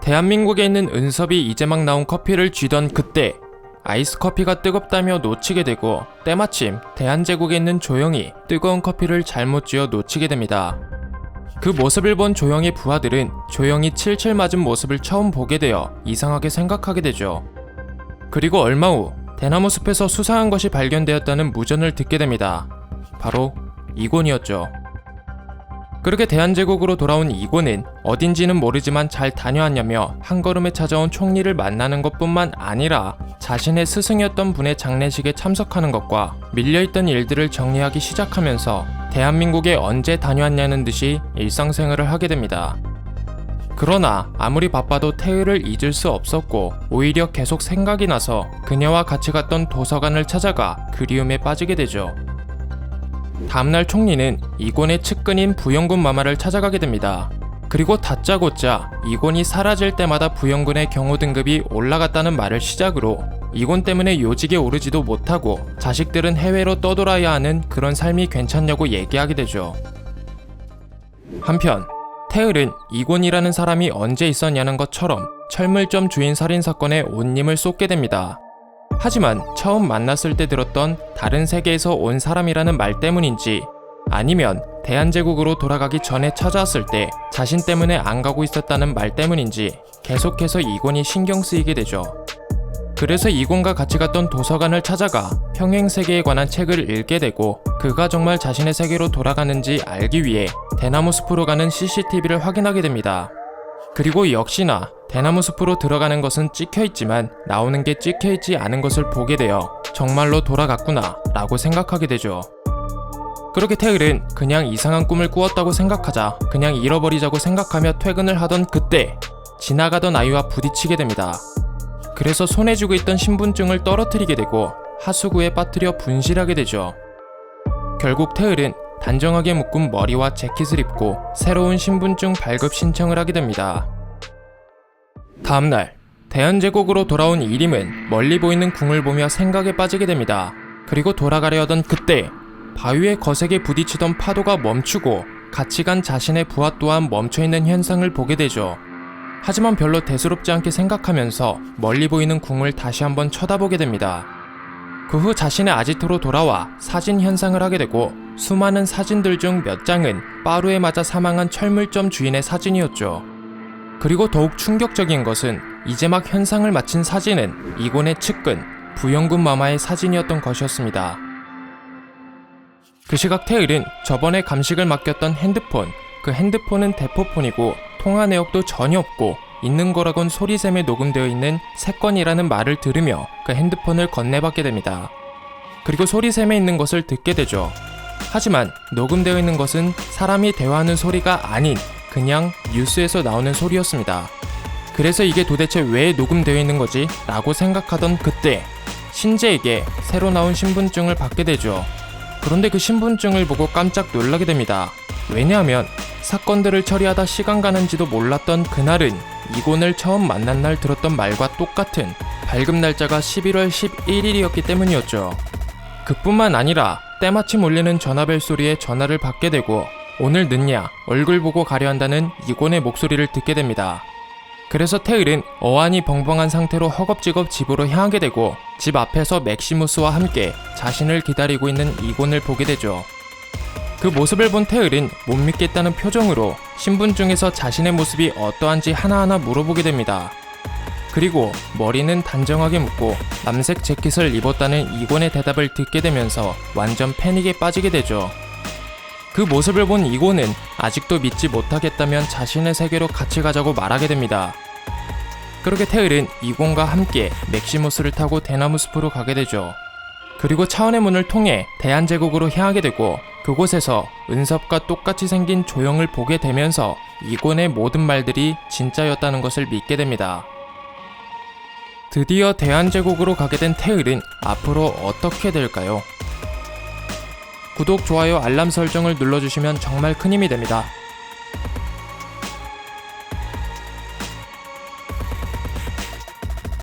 대한민국에 있는 은섭이 이제 막 나온 커피를 쥐던 그때 아이스 커피가 뜨겁다며 놓치게 되고 때마침 대한제국에 있는 조영이 뜨거운 커피를 잘못 쥐어 놓치게 됩니다. 그 모습을 본 조영의 부하들은 조영이 칠칠 맞은 모습을 처음 보게 되어 이상하게 생각하게 되죠. 그리고 얼마 후 대나무 숲에서 수상한 것이 발견되었다는 무전을 듣게 됩니다. 바로 이곤이었죠. 그렇게 대한제국으로 돌아온 이곤은 어딘지는 모르지만 잘 다녀왔냐며 한 걸음에 찾아온 총리를 만나는 것뿐만 아니라 자신의 스승이었던 분의 장례식에 참석하는 것과 밀려있던 일들을 정리하기 시작하면서 대한민국에 언제 다녀왔냐는 듯이 일상생활을 하게 됩니다. 그러나 아무리 바빠도 태의를 잊을 수 없었고 오히려 계속 생각이 나서 그녀와 같이 갔던 도서관을 찾아가 그리움에 빠지게 되죠. 다음날 총리는 이곤의 측근인 부영군 마마를 찾아가게 됩니다. 그리고 다짜고짜 이곤이 사라질 때마다 부영군의 경호 등급이 올라갔다는 말을 시작으로 이곤 때문에 요직에 오르지도 못하고 자식들은 해외로 떠돌아야 하는 그런 삶이 괜찮냐고 얘기하게 되죠. 한편 태을은 이곤이라는 사람이 언제 있었냐는 것처럼 철물점 주인 살인사건에 온 힘을 쏟게 됩니다. 하지만 처음 만났을 때 들었던 다른 세계에서 온 사람이라는 말 때문인지 아니면 대한제국으로 돌아가기 전에 찾아왔을 때 자신 때문에 안 가고 있었다는 말 때문인지 계속해서 이곤이 신경 쓰이게 되죠. 그래서 이곤과 같이 갔던 도서관을 찾아가 평행세계에 관한 책을 읽게 되고 그가 정말 자신의 세계로 돌아가는지 알기 위해 대나무 숲으로 가는 CCTV를 확인하게 됩니다. 그리고 역시나 대나무 숲으로 들어가는 것은 찍혀있지만 나오는 게 찍혀있지 않은 것을 보게 되어 정말로 돌아갔구나 라고 생각하게 되죠. 그렇게 태을은 그냥 이상한 꿈을 꾸었다고 생각하자 그냥 잃어버리자고 생각하며 퇴근을 하던 그때 지나가던 아이와 부딪히게 됩니다. 그래서 손에 쥐고 있던 신분증을 떨어뜨리게 되고 하수구에 빠뜨려 분실하게 되죠. 결국 태을은 단정하게 묶은 머리와 재킷을 입고 새로운 신분증 발급 신청을 하게 됩니다. 다음날 대한제국으로 돌아온 이림은 멀리 보이는 궁을 보며 생각에 빠지게 됩니다. 그리고 돌아가려 하던 그때 바위에 거세게 부딪히던 파도가 멈추고 같이 간 자신의 부하 또한 멈춰있는 현상을 보게 되죠. 하지만 별로 대수롭지 않게 생각하면서 멀리 보이는 궁을 다시 한번 쳐다보게 됩니다. 그 후 자신의 아지트로 돌아와 사진 현상을 하게 되고 수많은 사진들 중 몇 장은 빠루에 맞아 사망한 철물점 주인의 사진이었죠. 그리고 더욱 충격적인 것은 이제 막 현상을 마친 사진은 이곤의 측근 부영군 마마의 사진이었던 것이었습니다. 그 시각 태을은 저번에 감식을 맡겼던 핸드폰, 그 핸드폰은 대포폰이고 통화 내역도 전혀 없고 있는 거라곤 소리샘에 녹음되어 있는 새 건이라는 말을 들으며 그 핸드폰을 건네받게 됩니다. 그리고 소리샘에 있는 것을 듣게 되죠. 하지만 녹음되어 있는 것은 사람이 대화하는 소리가 아닌 그냥 뉴스에서 나오는 소리였습니다. 그래서 이게 도대체 왜 녹음되어 있는 거지? 라고 생각하던 그때 신재에게 새로 나온 신분증을 받게 되죠. 그런데 그 신분증을 보고 깜짝 놀라게 됩니다. 왜냐하면 사건들을 처리하다 시간 가는지도 몰랐던 그날은 이곤을 처음 만난 날 들었던 말과 똑같은 발급 날짜가 11월 11일이었기 때문이었죠. 그뿐만 아니라 때마침 울리는 전화벨 소리에 전화를 받게 되고 오늘 늦냐 얼굴 보고 가려 한다는 이곤의 목소리를 듣게 됩니다. 그래서 태을은 어안이 벙벙한 상태로 허겁지겁 집으로 향하게 되고 집 앞에서 맥시무스와 함께 자신을 기다리고 있는 이곤을 보게 되죠. 그 모습을 본 태을은 못 믿겠다는 표정으로 신분증에서 자신의 모습이 어떠한지 하나하나 물어보게 됩니다. 그리고 머리는 단정하게 묶고 남색 재킷을 입었다는 이곤의 대답을 듣게 되면서 완전 패닉에 빠지게 되죠. 그 모습을 본 이곤은 아직도 믿지 못하겠다면 자신의 세계로 같이 가자고 말하게 됩니다. 그렇게 태을은 이곤과 함께 맥시무스를 타고 대나무 숲으로 가게 되죠. 그리고 차원의 문을 통해 대한제국으로 향하게 되고 그곳에서 은섭과 똑같이 생긴 조영을 보게 되면서 이곤의 모든 말들이 진짜였다는 것을 믿게 됩니다. 드디어 대한제국으로 가게 된 태을은 앞으로 어떻게 될까요? 구독, 좋아요, 알람 설정을 눌러주시면 정말 큰 힘이 됩니다.